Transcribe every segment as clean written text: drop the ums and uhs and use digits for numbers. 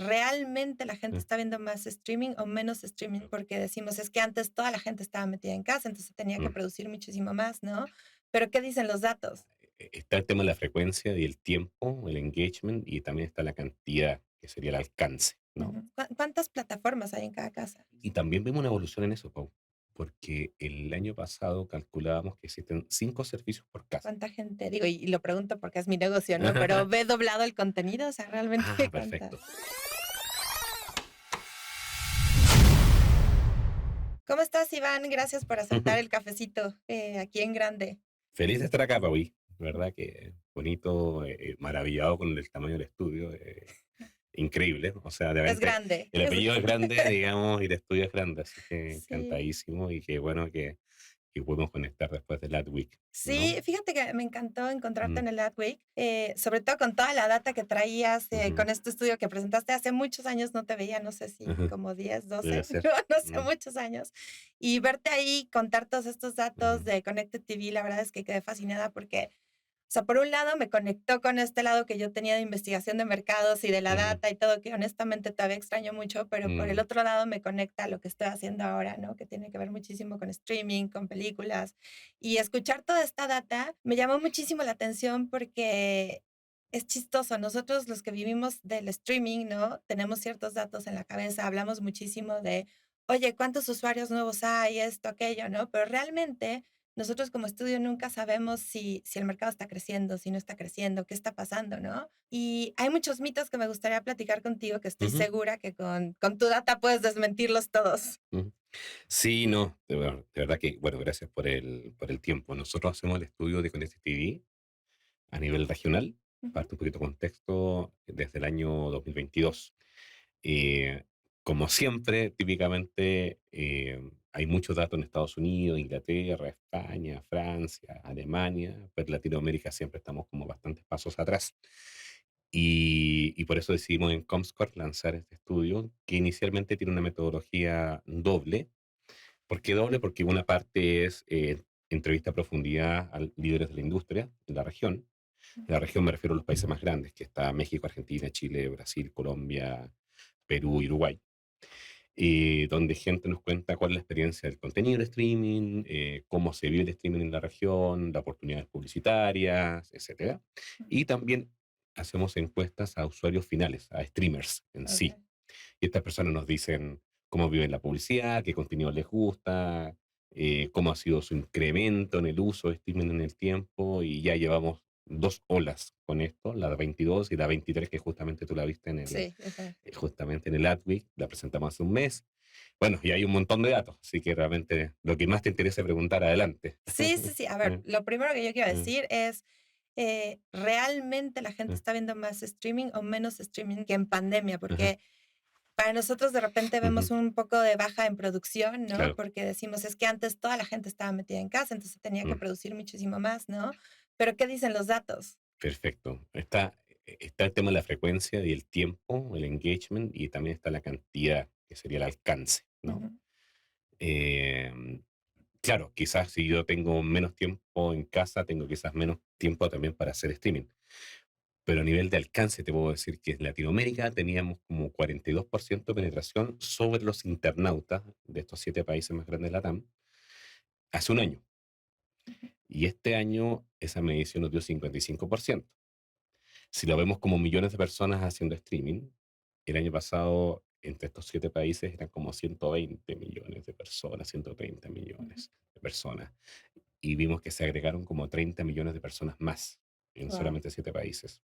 ¿realmente la gente Mm, está viendo más streaming o menos streaming? Porque decimos, es que antes toda la gente estaba metida en casa, entonces tenía que mm. producir muchísimo más, ¿no? Pero ¿qué dicen los datos? Está el tema de la frecuencia y el tiempo, el engagement, y también está la cantidad, que sería el alcance, ¿no? Ujú. ¿Cuántas plataformas hay en cada casa? Y también vemos una evolución en eso, Pau, porque el año pasado calculábamos que existen 5 servicios por casa. ¿Cuánta gente? Digo, y lo pregunto porque es mi negocio, ¿no? Pero ¿ve doblado el contenido? O sea, realmente, Ah, ¿cuántas? perfecto. ¿Cómo estás, Iván? Gracias por aceptar el cafecito aquí en grande. Feliz de estar acá, Pau, y verdad que bonito, maravillado con el tamaño del estudio, increíble, o sea, de Es repente grande. el apellido es grande, digamos, y el estudio es grande, así que Sí. encantadísimo y qué bueno que podemos conectar después de Last Week, Sí, ¿no? fíjate que me encantó encontrarte Mm, en el Adweek, sobre todo con toda la data que traías, ujú, con este estudio que presentaste hace muchos años, no te veía, no sé si ujú, como 10, debe 12, ser. no sé, Mm, muchos años. Y verte ahí contar todos estos datos ujú, de Connected TV, la verdad es que quedé fascinada porque, o sea, por un lado me conectó con este lado que yo tenía de investigación de mercados y de la ujú, data y todo, que honestamente todavía extraño mucho, pero por el mm, otro lado me conecta a lo que estoy haciendo ahora, ¿no? Que tiene que ver muchísimo con streaming, con películas. Y escuchar toda esta data me llamó muchísimo la atención porque es chistoso. Nosotros los que vivimos del streaming, ¿no? Tenemos ciertos datos en la cabeza, hablamos muchísimo de, oye, ¿cuántos usuarios nuevos hay? Esto, aquello, ¿no? Pero realmente nosotros como estudio nunca sabemos si el mercado está creciendo, si no está creciendo, qué está pasando, ¿no? Y hay muchos mitos que me gustaría platicar contigo que estoy ujú, segura que con tu data puedes desmentirlos todos. ujú. Sí, no, de verdad que, bueno, gracias por el tiempo. Nosotros hacemos el estudio de Connected TV a nivel regional, Ujú, parte un poquito de contexto, desde el año 2022. Eh, Como siempre, típicamente hay muchos datos en Estados Unidos, Inglaterra, España, Francia, Alemania, pero en Latinoamérica siempre estamos como bastantes pasos atrás. Y por eso decidimos en Comscore lanzar este estudio, que inicialmente tiene una metodología doble. ¿Por qué doble? Porque una parte es entrevista a profundidad a líderes de la industria en la región. En la región me refiero a los países más grandes, que está México, Argentina, Chile, Brasil, Colombia, Perú y Uruguay, donde gente nos cuenta cuál es la experiencia del contenido de streaming, cómo se vive el streaming en la región, las oportunidades publicitarias, etcétera. ujú. Y también hacemos encuestas a usuarios finales, a streamers en sí. Okey. Y estas personas nos dicen cómo viven la publicidad, qué contenido les gusta, cómo ha sido su incremento en el uso de streaming en el tiempo, y ya llevamos 2 olas con esto, la 22 y la 23, que justamente tú la viste Sí, esa. justamente en el Adweek, la presentamos hace un mes. Bueno, y hay un montón de datos, así que realmente lo que más te interese preguntar, adelante. Sí, sí, sí. A ver, lo primero que yo quiero Eh, decir es, ¿realmente la gente eh, está viendo más streaming o menos streaming que en pandemia? ajá, Porque para nosotros de repente vemos ujú, un poco de baja en producción, ¿no? claro. Porque decimos, es que antes toda la gente estaba metida en casa, entonces tenía que Mm. producir muchísimo más, ¿no? Pero, ¿qué dicen los datos? Perfecto. Está el tema de la frecuencia y el tiempo, el engagement, y también está la cantidad, que sería el alcance, ¿no? Ujú. Em, claro, quizás si yo tengo menos tiempo en casa, tengo quizás menos tiempo también para hacer streaming. Pero a nivel de alcance te puedo decir que en Latinoamérica teníamos como 42% de penetración sobre los internautas de estos 7 países más grandes de la TAM hace un año. Y este año esa medición nos dio 55%. Si lo vemos como millones de personas haciendo streaming, el año pasado entre estos 7 países eran como 120 millones de personas, 130 millones de personas. Y vimos que se agregaron como 30 millones de personas más en Guau. solamente 7 países.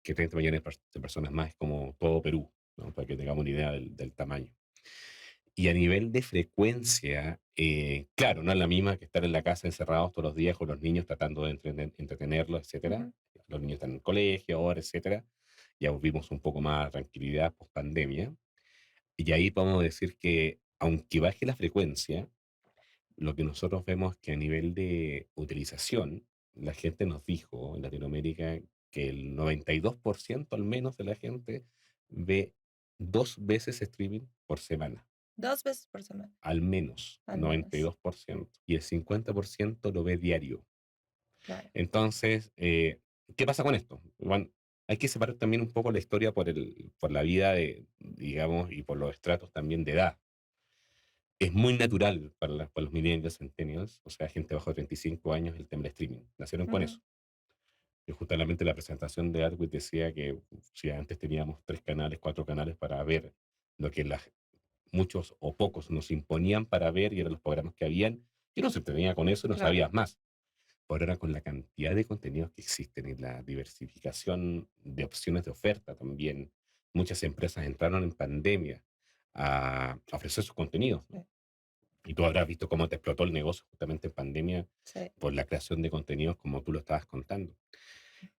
Que 30 millones de personas más es como todo Perú, ¿no? Para que tengamos una idea del tamaño. Y a nivel de frecuencia, claro, no es la misma que estar en la casa encerrados todos los días con los niños tratando de entretenerlos, etcétera. Ujú. Los niños están en el colegio ahora, etcétera. Ya vimos un poco más de tranquilidad post pandemia. Y ahí podemos decir que, aunque baje la frecuencia, lo que nosotros vemos es que a nivel de utilización, la gente nos dijo en Latinoamérica que el 92% al menos de la gente ve 2 veces streaming por semana. 2 veces por semana, Al menos, al noventa y menos. dos por ciento Y el 50% lo ve diario. Claro. Entonces, ¿qué pasa con esto? Bueno, hay que separar también un poco la historia por la vida digamos, y por los estratos también de edad. Es muy natural para los millennials, centennials, o sea, gente bajo de 35 años, el tema del streaming. Nacieron con Ujú, eso. Y justamente la presentación de Adweek decía que si antes teníamos 3 canales, 4 canales para ver lo que muchos o pocos nos imponían para ver y eran los programas que habían, y no se tenía con eso y no claro. sabías más. Por ahora, con la cantidad de contenidos que existen y la diversificación de opciones de oferta también, muchas empresas entraron en pandemia a ofrecer sus contenidos, ¿no? Sí, Y tú habrás visto cómo te explotó el negocio justamente en pandemia sí. por la creación de contenidos como tú lo estabas contando.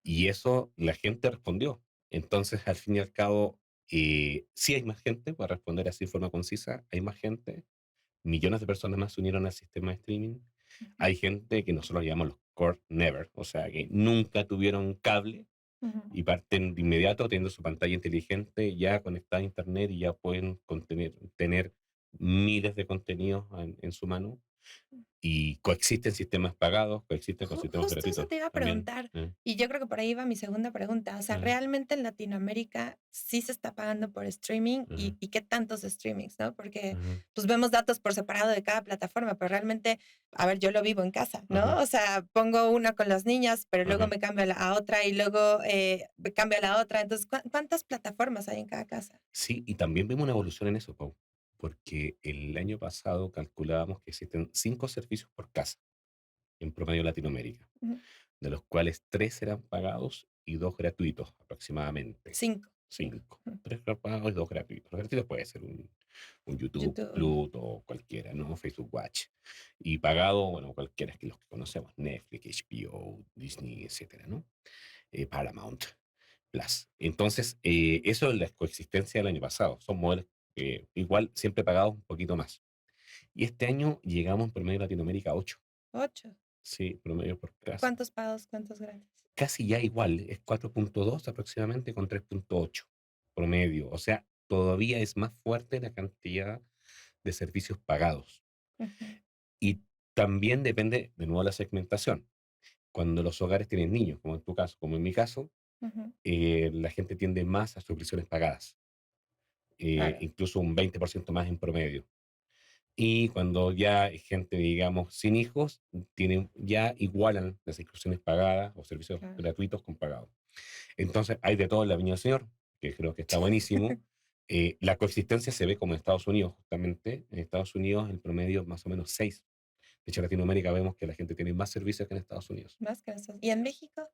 Y eso la gente respondió. Entonces, al fin y al cabo, sí hay más gente, para responder así de forma concisa, hay más gente, millones de personas más se unieron al sistema de streaming. Ujú, Hay gente que nosotros llamamos los core never, o sea, que nunca tuvieron cable ujú. y parten de inmediato teniendo su pantalla inteligente ya conectada a internet y ya pueden tener miles de contenidos en su mano y coexisten sistemas pagados, coexisten con sistemas Justo eso gratuitos te iba a también. preguntar, y yo creo que por ahí va mi segunda pregunta. O sea, Ah, ¿realmente en Latinoamérica sí se está pagando por streaming ajá, y qué tantos streamings, no? Porque ajá, pues vemos datos por separado de cada plataforma, pero realmente, a ver, yo lo vivo en casa, ¿no? ajá, O sea, pongo una con los niños, pero luego ajá. me cambio a otra y luego me cambio a la otra. Entonces, ¿cuántas plataformas hay en cada casa? Sí, y también vemos una evolución en eso, Pau, porque el año pasado calculábamos que existen 5 servicios por casa en promedio en Latinoamérica, Ujú. de los cuales 3 eran pagados y 2 gratuitos aproximadamente. Cinco. 5. Ujú. 3 pagados y 2 gratuitos. Los gratuitos puede ser un YouTube, YouTube. Pluto o cualquiera, ¿no? Facebook Watch. Y pagado, bueno, cualquiera que los que conocemos, Netflix, HBO, Disney, etcétera, ¿no? Paramount Plus. Entonces, eso es la coexistencia del año pasado. Son modelos que igual siempre pagados un poquito más. Y este año llegamos en promedio de Latinoamérica a 8. 8. Sí, promedio por casa. ¿Cuántos pagos, cuántos gratis? Casi ya igual, es 4.2 aproximadamente con 3.8 promedio. O sea, todavía es más fuerte la cantidad de servicios pagados. Ujú, Y también depende de nuevo de la segmentación. Cuando los hogares tienen niños, como en tu caso, como en mi caso, ujú. la gente tiende más a suscripciones pagadas, Claro. incluso un 20% más en promedio. Y cuando ya hay gente, digamos, sin hijos, tienen, ya igualan las inscripciones pagadas o servicios Claro. gratuitos con pagados. Entonces, hay de todo en la Viña del Señor, que creo que está buenísimo. La coexistencia se ve como en Estados Unidos, justamente. En Estados Unidos el promedio es más o menos 6. De hecho, en Latinoamérica vemos que la gente tiene más servicios que en Estados Unidos. Más que eso. ¿Y en México?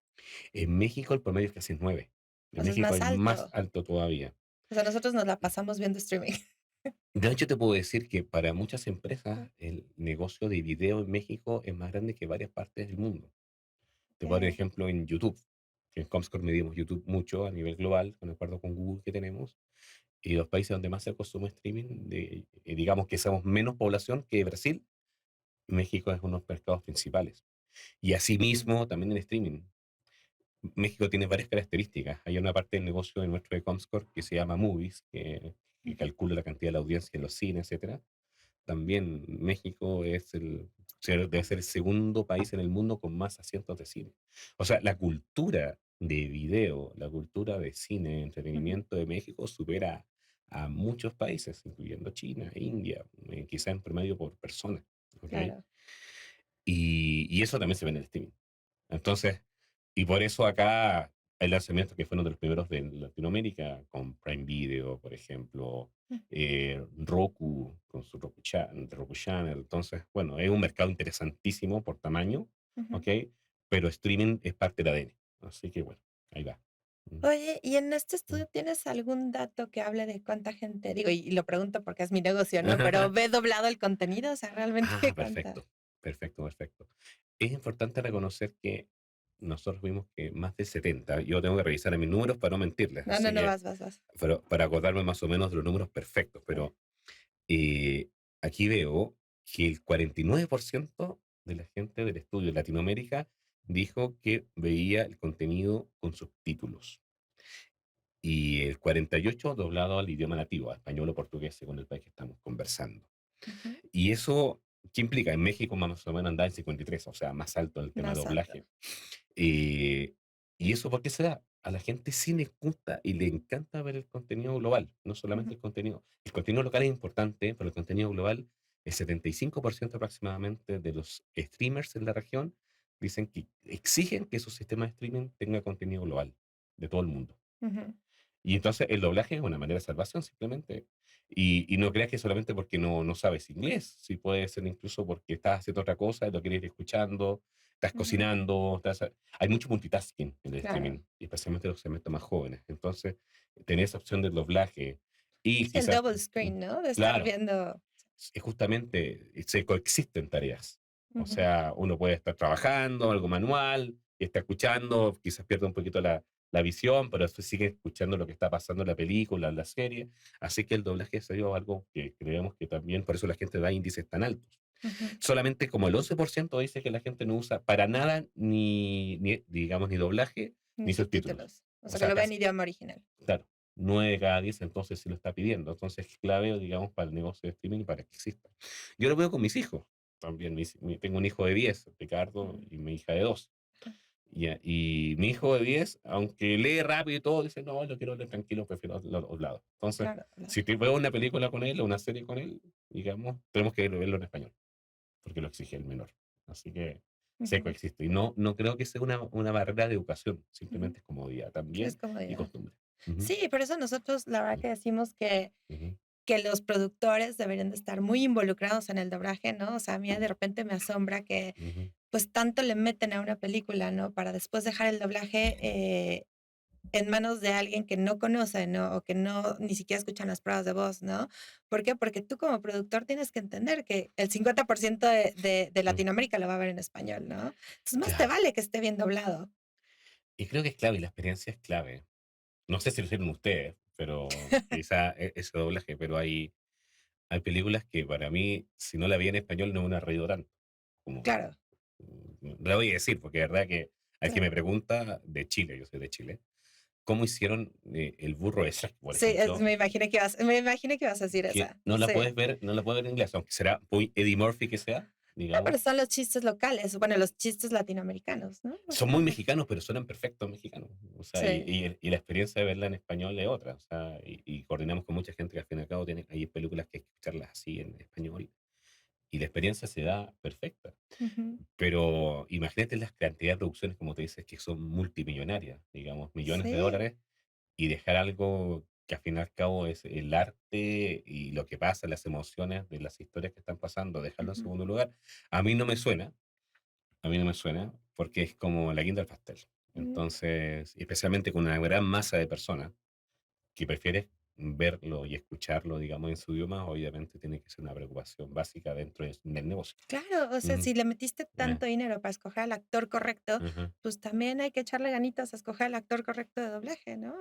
En México el promedio es casi 9. O En sea, es México más es más alto. alto todavía. O sea, nosotros nos la pasamos viendo streaming. De hecho, te puedo decir que para muchas empresas el negocio de video en México es más grande que varias partes del mundo. Te puedo dar un Okey. ejemplo en YouTube, que en Comscore medimos YouTube mucho a nivel global, con acuerdo con Google que tenemos, y los países donde más se consume streaming, digamos que somos menos población que Brasil, México es uno de los mercados principales. Y asimismo, también en streaming. México tiene varias características. Hay una parte del negocio de nuestro de Comscore que se llama Movies, que Ujú. calcula la cantidad de la audiencia en los cines, etcétera. También México debe ser el segundo país en el mundo con más asientos de cine. O sea, la cultura de video, la cultura de cine, Ujú. entretenimiento de México supera a muchos países, incluyendo China, India, quizá en promedio por persona. ¿Ok? Claro. Y eso también se ve en el streaming. Entonces, y por eso acá hay lanzamientos que fueron de los primeros de Latinoamérica, con Prime Video, por ejemplo, Mm, Roku, con su Roku Channel. Entonces, bueno, es un mercado interesantísimo por tamaño, ujú. ¿ok? Pero streaming es parte del ADN. Así que, bueno, ahí va. Mm, Oye, y en este mm. estudio, ¿tienes algún dato que hable de cuánta gente? Digo, y lo pregunto porque es mi negocio, ¿no? Pero, ¿ve doblado el contenido? O sea, realmente, Ah, ¿cuánta? perfecto, perfecto, perfecto. Es importante reconocer que nosotros vimos que más de 70, yo tengo que revisar en mis números para no mentirles, No, no, así no, que vas. pero para acordarme más o menos de los números perfectos, A ver. pero aquí veo que el 49% de la gente del estudio en Latinoamérica dijo que veía el contenido con subtítulos y el 48% doblado al idioma nativo, a español o portugués, según el país que estamos conversando. Ujú. Y eso, ¿qué implica? En México más o menos anda en 53, o sea, más alto en el tema de Más alto. doblaje. Eh, ¿Y eso por qué se da? a la gente sí le gusta y le encanta ver el contenido global, no solamente Ujú, el contenido. El contenido local es importante, pero el contenido global, el 75% aproximadamente de los streamers en la región dicen que exigen que su sistema de streaming tenga contenido global de todo el mundo. ujú, Y entonces el doblaje es una manera de salvación simplemente. Y no creas que solamente porque no sabes inglés, sí puede ser incluso porque estás haciendo otra cosa y lo quieres ir escuchando, estás ujú. cocinando, hay mucho multitasking en el Claro. streaming, y especialmente los segmentos más jóvenes. Entonces, tener esa opción del doblaje y Sí, el quizás, double screen, ¿no? De estar claro, viendo. justamente se coexisten tareas. O Ujú, sea, uno puede estar trabajando, algo manual, y está escuchando, quizás pierde un poquito la visión, pero después sigue escuchando lo que está pasando en la película, en la serie. Así que el doblaje es algo que creemos que también, por eso la gente da índices tan altos. ujú. Solamente como el 11% dice que la gente no usa para nada digamos, ni doblaje Ni ni subtítulos. subtítulos. O O sea, que sea, lo vean casi, en idioma original. claro, 9 de cada 10 entonces sí lo está pidiendo. Entonces es clave, digamos, para el negocio de streaming y para que exista. Yo lo veo con mis hijos también. Tengo un hijo de 10, Ricardo, Ujú. y mi hija de 2. Ajá. Y mi hijo de 10, aunque lee rápido y todo, dice, no, lo quiero leer tranquilo, prefiero los lados. Entonces, Claro, claro. si te veo una película con él o una serie con él, digamos, tenemos que verlo en español, porque lo exige el menor. Así que se Ujú, coexiste. Y no creo que sea una barrera de educación, ujú. simplemente es comodidad Es también y comodidad. costumbre. Ujú, Sí, por eso nosotros la verdad ujú, que decimos que los productores deberían de estar muy involucrados en el doblaje, ¿no? O sea, a mí de repente me asombra que, ujú. pues, tanto le meten a una película, ¿no? Para después dejar el doblaje, en manos de alguien que no conoce, ¿no? O que no ni siquiera escuchan las pruebas de voz, ¿no? ¿Por qué? Porque tú como productor tienes que entender que el 50% de Mm, Latinoamérica lo va a ver en español, ¿no? Entonces, más te claro. vale que esté bien doblado. Y creo que es clave, y la experiencia es clave. No sé si lo hicieron ustedes, pero quizá ese doblaje, pero hay películas que para mí, si no la vi en español, no me hubiera reído tanto. Como, Claro, la voy a decir, porque es verdad que hay que me claro. pregunta de Chile, yo soy de Chile, ¿cómo hicieron el burro de Shrek, por Sí, ejemplo? me imaginé que ibas a decir Que esa. no la Sí. puedes ver, no la puedes ver en inglés, aunque será muy Eddie Murphy que sea, No, digamos. pero son los chistes locales, bueno, los chistes latinoamericanos, ¿no? O Son muy sea, mexicanos, pero suenan perfectos mexicanos. O sea, sí. y la experiencia de verla en español es otra. O sea, y coordinamos con mucha gente que al fin y al cabo hay películas que hay que escucharlas así en español. Y la experiencia se da perfecta. Ujú. Pero imagínate las cantidades de producciones, como te dices, que son multimillonarias, digamos, millones de Sí. dólares, y dejar algo que al fin y al cabo es el arte y lo que pasa, las emociones de las historias que están pasando, dejarlo en Ujú. segundo lugar, a mí no me suena, a mí no me suena, porque es como la guinda del pastel. Mm. Entonces, especialmente con una gran masa de personas que prefieres verlo y escucharlo, digamos, en su idioma, obviamente tiene que ser una preocupación básica dentro del negocio. Claro, o sea, Ujú, si le metiste eh, tanto dinero para escoger al actor correcto, ajá, pues también hay que echarle ganitas a escoger al actor correcto de doblaje, ¿no?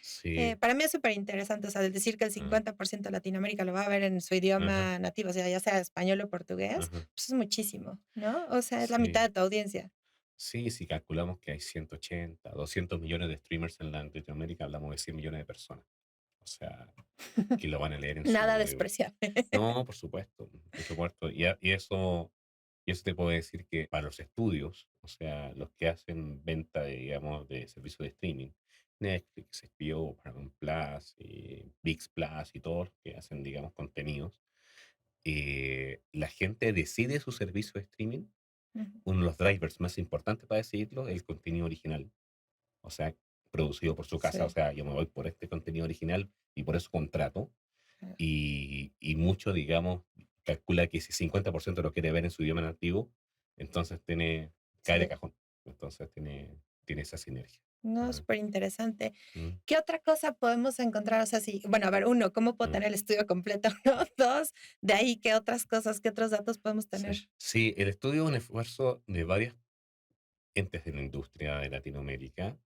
sí, Para mí es súper interesante, o sea, el decir que el ah, 50% de Latinoamérica lo va a ver en su ajá, idioma nativo, o sea, ya sea español o portugués, ajá, pues es muchísimo, ¿no? O sea, es la mitad sí. de tu audiencia. Sí, si calculamos que hay 180, 200 millones de streamers en Latinoamérica, hablamos de 100 millones de personas. O sea, que lo van a leer en Nada su... despreciable. no, por supuesto, por supuesto. Y eso te puedo decir que para los estudios, o sea, los que hacen venta, digamos, de servicios de streaming, Netflix, HBO, Paramount Plus, ViX Plus y todos los que hacen, digamos, contenidos, la gente decide su servicio de streaming. Ujú, Uno de los drivers más importantes para decidirlo es el contenido original, o sea, producido por su casa. O sí, sea, yo me voy por este contenido original y por eso contrato. claro. Y mucho, digamos, calcula que si 50% lo quiere ver en su idioma nativo, entonces cae de Sí. cajón. Entonces tiene esa sinergia. No, Ajá. súper interesante. Mm, ¿Qué otra cosa podemos encontrar? O sea, sí, bueno, a ver, uno, ¿cómo puedo mm, tener el estudio completo? ¿No? Dos, de ahí, ¿qué otras cosas, qué otros datos podemos sí. tener? Sí, el estudio es un esfuerzo de varias entes de la industria de Latinoamérica.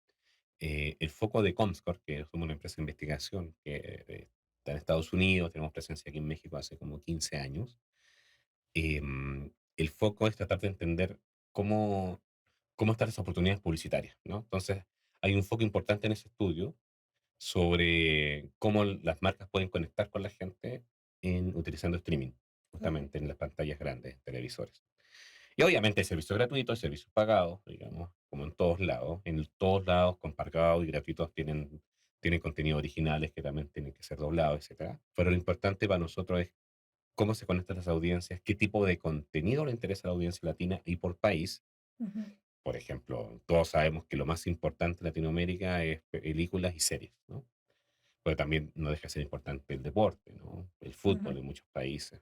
El foco de Comscore, que somos una empresa de investigación que está en Estados Unidos, tenemos presencia aquí en México hace como 15 años. El foco es tratar de entender cómo, cómo están las oportunidades publicitarias, ¿no? Entonces, hay un foco importante en ese estudio sobre cómo las marcas pueden conectar con la gente utilizando streaming, Okey. justamente en las pantallas grandes, televisores. Y obviamente hay servicios gratuitos, hay servicios pagados, digamos, como en todos lados. En todos lados, con pagados y gratuitos, tienen contenido originales que también tienen que ser doblados, etcétera. Pero lo importante para nosotros es cómo se conectan las audiencias, qué tipo de contenido le interesa a la audiencia latina y por país. Ujú, Por ejemplo, todos sabemos que lo más importante en Latinoamérica es películas y series, ¿no? Pero también no deja de ser importante el deporte, ¿no? El ujú, fútbol en muchos países.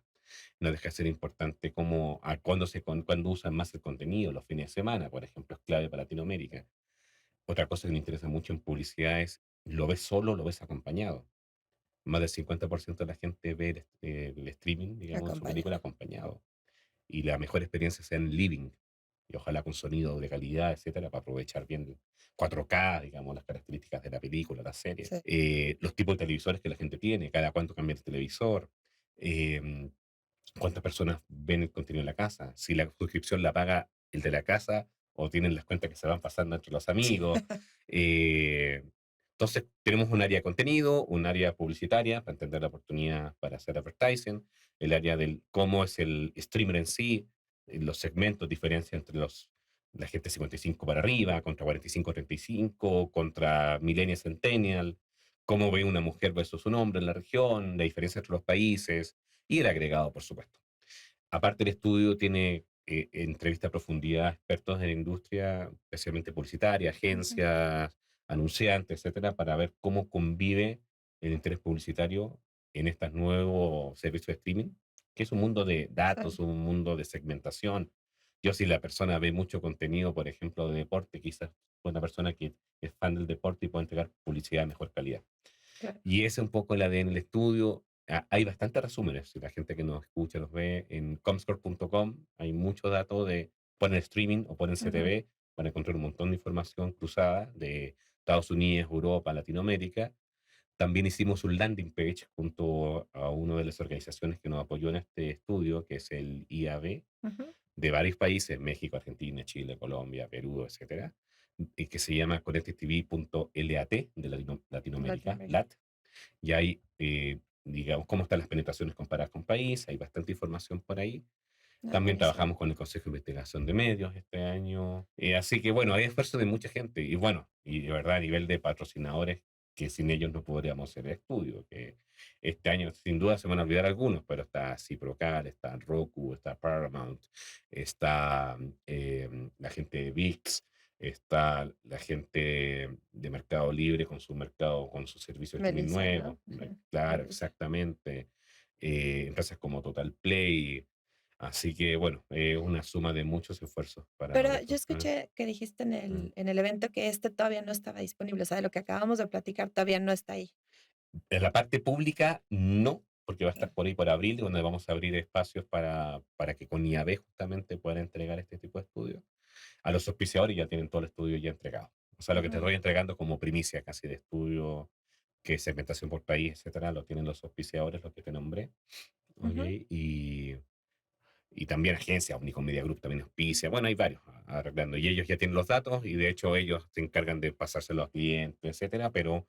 No deja de ser importante cómo, cuándo usan más el contenido, los fines de semana, por ejemplo, es clave para Latinoamérica. Otra cosa que me interesa mucho en publicidad es, ¿lo ves solo o lo ves acompañado? Más del 50% de la gente ve el streaming, digamos, su película acompañado. acompañado. Y la mejor experiencia sea en living, y ojalá con sonido de calidad, etcétera, para aprovechar bien el 4K, digamos, las características de la película, la serie. Sí, Los tipos de televisores que la gente tiene, cada cuánto cambia el televisor, em, cuántas personas ven el contenido en la casa, si la suscripción la paga el de la casa o tienen las cuentas que se van pasando entre los amigos. Eh, entonces, tenemos un área de contenido, un área publicitaria para entender la oportunidad para hacer advertising, el área del cómo es el streamer en sí, los segmentos, diferencia entre la gente 55 para arriba, contra 45-35, contra Millennial Centennial, cómo ve una mujer versus un hombre en la región, la diferencia entre los países, y el agregado, por supuesto. Aparte, el estudio tiene entrevista a profundidad a expertos en la industria, especialmente publicitaria, ujú, agencias, anunciantes, etcétera, para ver cómo convive el interés publicitario en estos nuevos servicios de streaming, que es un mundo de datos, sí, un mundo de segmentación. Yo, si la persona ve mucho contenido, por ejemplo, de deporte, quizás una persona que es fan del deporte y puede entregar publicidad de mejor calidad. claro. Y ese es un poco el ADN del estudio. Hay bastantes resúmenes, si la gente que nos escucha los ve en comscore.com, hay mucho dato de, ponen streaming o ponen Ujú, CTV, van a encontrar un montón de información cruzada de Estados Unidos, Europa, Latinoamérica. También hicimos un landing page junto a una de las organizaciones que nos apoyó en este estudio, que es el IAB, ujú. de varios países, México, Argentina, Chile, Colombia, Perú, etcétera, y que se llama connectedtv.lat de Latinoamérica, Latinoamérica. LAT, y hay, digamos, cómo están las penetraciones comparadas con país, hay bastante información por ahí. Ah, También buenísimo. trabajamos con el Consejo de Investigación de Medios este año. Así que bueno, hay esfuerzo de mucha gente y bueno, y de verdad a nivel de patrocinadores, que sin ellos no podríamos hacer el estudio, que este año sin duda se van a olvidar algunos, pero está Ciprocal, está Roku, está Paramount, está la gente de VIX, está la gente de Mercado Libre con su mercado, con su servicio de streaming Melissa, ¿no? nuevo, Ujú, claro, Melissa. exactamente. Empresas como Total Play, así que bueno, una suma de muchos esfuerzos para Pero lograr yo esto. escuché que dijiste en Mm. el evento que este todavía no estaba disponible, o sea, de lo que acabamos de platicar todavía no está ahí. En la parte pública, no, porque va a Ah, estar por ahí por abril, donde vamos a abrir espacios para que con IAB justamente puedan entregar este tipo de estudios. A los auspiciadores ya tienen todo el estudio ya entregado. O sea, lo que te ujú, estoy entregando como primicia casi de estudio, que es segmentación por país, etcétera, lo tienen los auspiciadores, lo que te nombré. ¿Ok? ujú. Y también agencia, Omnicom Media Group también auspicia. Bueno, hay varios arreglando. Y ellos ya tienen los datos y de hecho ellos se encargan de pasárselo a los clientes, etcétera. Pero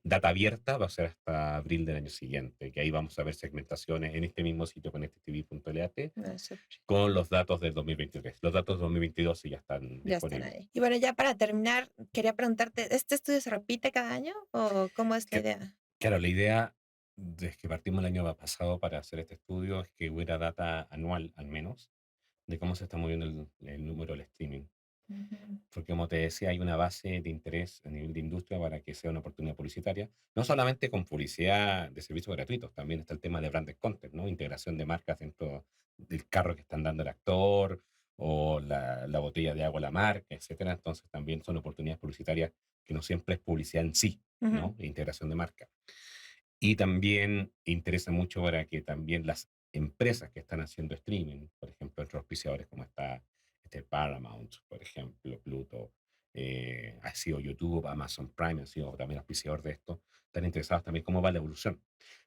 data abierta va a ser hasta abril del año siguiente, que ahí vamos a ver segmentaciones en este mismo sitio con connectedtv.lat Ah, súper. con los datos del 2023. Los datos del 2022 sí ya están Ya están disponibles. ahí. Y bueno, ya para terminar, quería preguntarte, ¿este estudio se repite cada año o cómo es la Que- idea? Claro, la idea desde que partimos el año pasado para hacer este estudio es que hubiera data anual al menos de cómo se está moviendo el número del streaming. Ujú, Porque como te decía, hay una base de interés a nivel de industria para que sea una oportunidad publicitaria, no solamente con publicidad de servicios gratuitos, también está el tema de branded content, ¿no? Integración de marcas dentro del carro que están dando el actor o la botella de agua a la marca, etcétera. Entonces también son oportunidades publicitarias que no siempre es publicidad en sí, ujú, ¿no? Integración de marca. Y también interesa mucho para que también las empresas que están haciendo streaming, por ejemplo, entre auspiciadores como está Paramount, por ejemplo, Pluto, ha sido YouTube, Amazon Prime, ha sido también auspiciador de esto, están interesados también cómo va la evolución.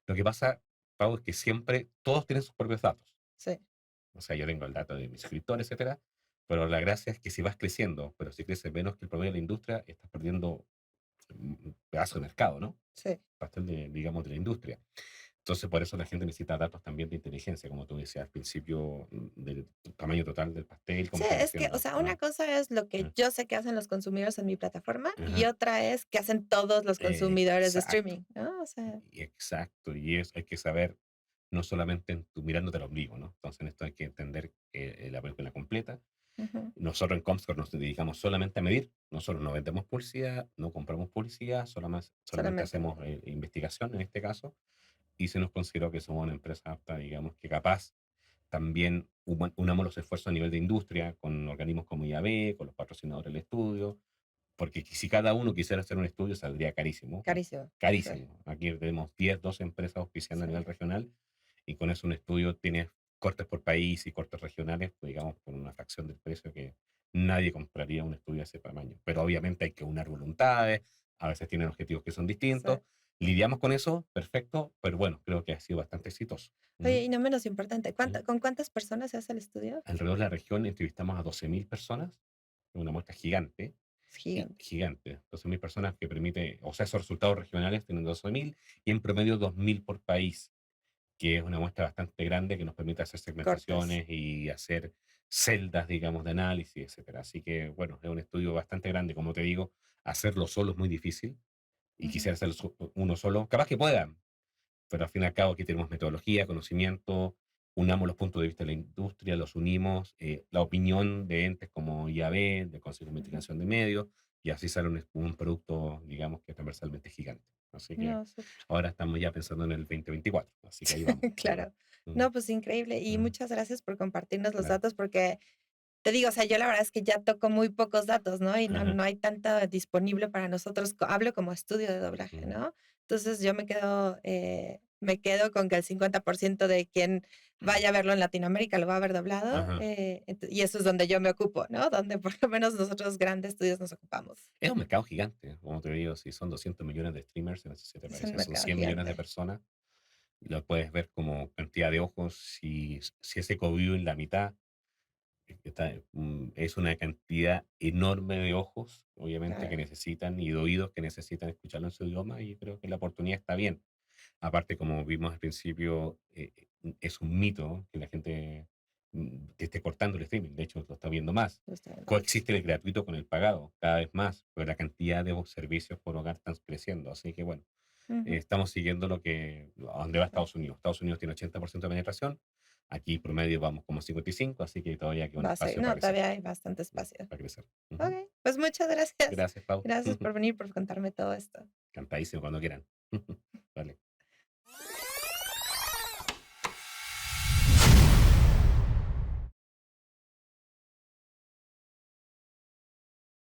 Lo que pasa, Pau, es que siempre todos tienen sus propios datos. sí, O sea, yo tengo el dato de mis suscriptores, etcétera, pero la gracia es que si vas creciendo, pero si creces menos que el promedio de la industria, estás perdiendo un pedazo de mercado, ¿no? sí. Pastel de, digamos, de la industria. Entonces, por eso la gente necesita datos también de inteligencia, como tú decías al principio, del tamaño total del pastel, Sí, cómo está es que, o creciendo. sea, una cosa es lo que Ah, yo sé que hacen los consumidores en mi plataforma y ajá. otra es que hacen todos los consumidores de Exacto, streaming, ¿no? O sea, y exacto. Y hay que saber, no solamente mirándote al ombligo, ¿no? Entonces, en esto hay que entender la película completa. ujú, Nosotros en Comscore nos dedicamos solamente a medir. Nosotros no vendemos publicidad, no compramos publicidad, solamente solamente hacemos medir. investigación en este caso, y se nos consideró que somos una empresa apta, digamos, que capaz también unamos los esfuerzos a nivel de industria con organismos como IAB, con los patrocinadores del estudio, porque si cada uno quisiera hacer un estudio saldría carísimo, Carísimo. Sí, carísimo. Aquí tenemos 10 12 empresas auspiciando a sí, nivel regional y con eso un estudio tiene cortes por país y cortes regionales, pues digamos, por una fracción del precio que nadie compraría un estudio de ese tamaño. Pero obviamente hay que unar voluntades, a veces tienen objetivos que son sí. distintos. Lidiamos con eso, perfecto, pero bueno, creo que ha sido bastante exitoso. Oye, Ujú, y no menos importante, ujú. ¿con cuántas personas se hace el estudio? Alrededor de la región entrevistamos a 12.000 personas, una muestra gigante, Es gigante. gigante, 12.000 personas que permite, o sea, esos resultados regionales tienen 12.000 y en promedio 2.000 por país, que es una muestra bastante grande que nos permite hacer Cortes. segmentaciones y hacer celdas, digamos, de análisis, etcétera. Así que, bueno, es un estudio bastante grande. Como te digo, hacerlo solo es muy difícil y Ujú, quisiera hacerlo uno solo. Capaz que pueda, pero al fin y al cabo aquí tenemos metodología, conocimiento, unamos los puntos de vista de la industria, los unimos, la opinión de entes como IAB, del Consejo de ujú. Investigación de Medios, y así sale un producto, digamos, que transversalmente gigante. Así que No, súper. ahora estamos ya pensando en el 2024, así que ahí vamos, ahí vamos. Claro. Ujú, No, pues increíble. Y ujú, muchas gracias por compartirnos los claro. datos, porque te digo, o sea, yo la verdad es que ya toco muy pocos datos, ¿no? Y Ajá, no hay tanta disponible para nosotros. Hablo como estudio de doblaje, ujú, ¿no? Entonces yo me quedo con que el 50% de quien vaya a verlo en Latinoamérica lo va a ver doblado. ajá. Y eso es donde yo me ocupo, ¿no? Donde por lo menos nosotros grandes estudios nos ocupamos. Es un mercado gigante, como te digo, si son 200 millones de streamers en esos 7 Es un países, son mercado 100 millones de gigante. personas, lo puedes ver como cantidad de ojos, si ese covido en la mitad es una cantidad enorme de ojos, obviamente, que Claro, necesitan y de oídos que necesitan escucharlo en su idioma y creo que la oportunidad está bien. Aparte, como vimos al principio, es un mito que la gente que esté cortando el streaming, de hecho lo está viendo más. lo estoy viendo más. Coexiste el gratuito con el pagado, cada vez más, pero la cantidad de servicios por hogar están creciendo. Así que bueno, Ujú. estamos siguiendo a donde va Estados Unidos. Estados Unidos tiene 80% de penetración, aquí promedio vamos como 55, así que todavía queda un Va a ser, espacio para no, crecer. todavía hay bastante espacio. Para crecer. Ujú. Ok, pues muchas gracias. Gracias, Pau. Gracias por venir, por contarme todo esto. Encantadísimo cuando quieran. Vale.